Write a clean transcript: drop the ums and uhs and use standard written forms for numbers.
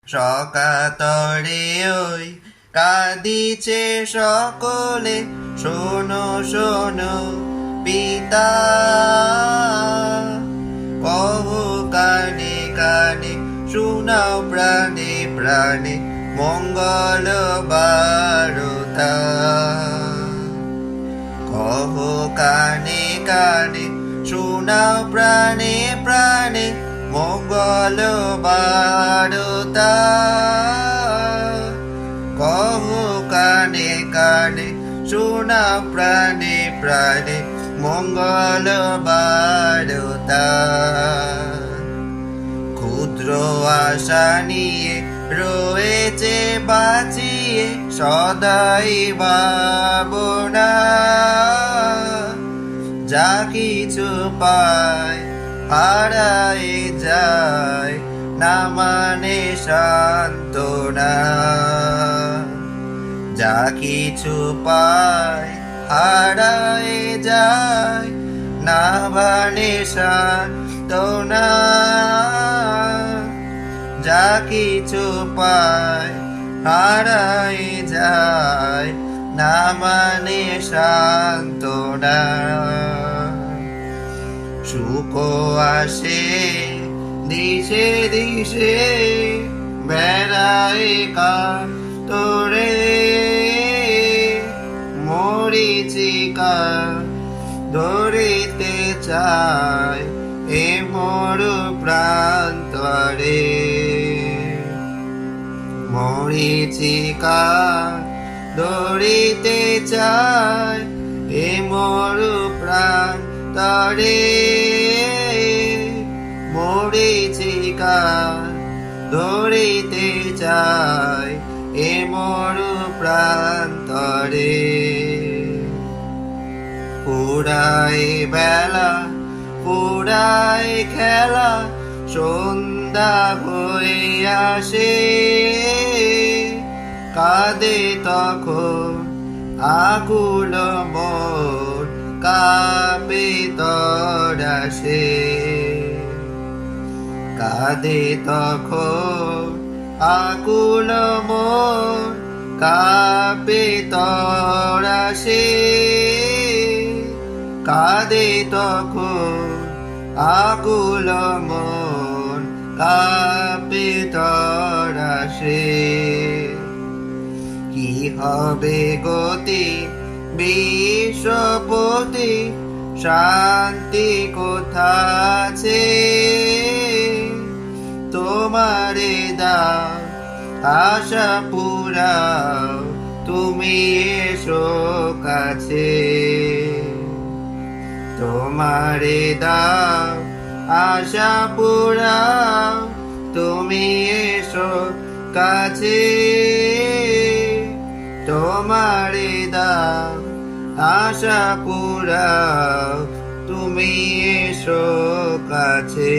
সকাতরে ওই কাঁদিছে সকলে, শোনো শোনো পিতা, কহ কানে কানে শুনাও প্রাণে প্রাণে মঙ্গল বারতা। কহ কানে কানে শুনাও প্রাণে প্রাণে মঙ্গল বারতা। কহ কানে কানে শুনাও প্রাণে প্রাণে মঙ্গল বারতা। ক্ষুদ্র আশা নিয়ে রয়েছে বাঁচিয়ে সদাই ভাবনা, যা কিছু পায় হারায় যায় না মানে সান্ত্বনা। যা কিছু পায় হারায় যায় না মানে সান্ত্বনা। যা কিছু পায় হারায় যায় না মানে সান্ত্বনা। সুখ আসে দিশে দিশে বেড়ায় কাতরে, মরিচিকা ধরিতে চায় এ মরু প্রান্তরে। মরিচিকা ধরিতে চায় এ মরু প্রান্তরে। মরিচিকা ধরিতে চায় এ মরু প্রান্তরে। পুরাই বেলা পুরাই খেলা সন্ধ্যা হয়ে আসে, কাঁদে তখন আকুল মন কাঁপে তরাসে। কাঁদে তখন আকুল মন কাঁপে তরাসে। কাঁদে তখন আকুল মন কাঁপে তরাসে। কি হবে গতি বিশ্বপতি, শান্তি কোথাছে তোমারে দাও আশা পুরাও তুমি এসো কাছে। তোমারে দাও আশা পুরাও তুমি এসো কাছে। তোমারে দাও আশা পুরাও তুমি এসো কাছে।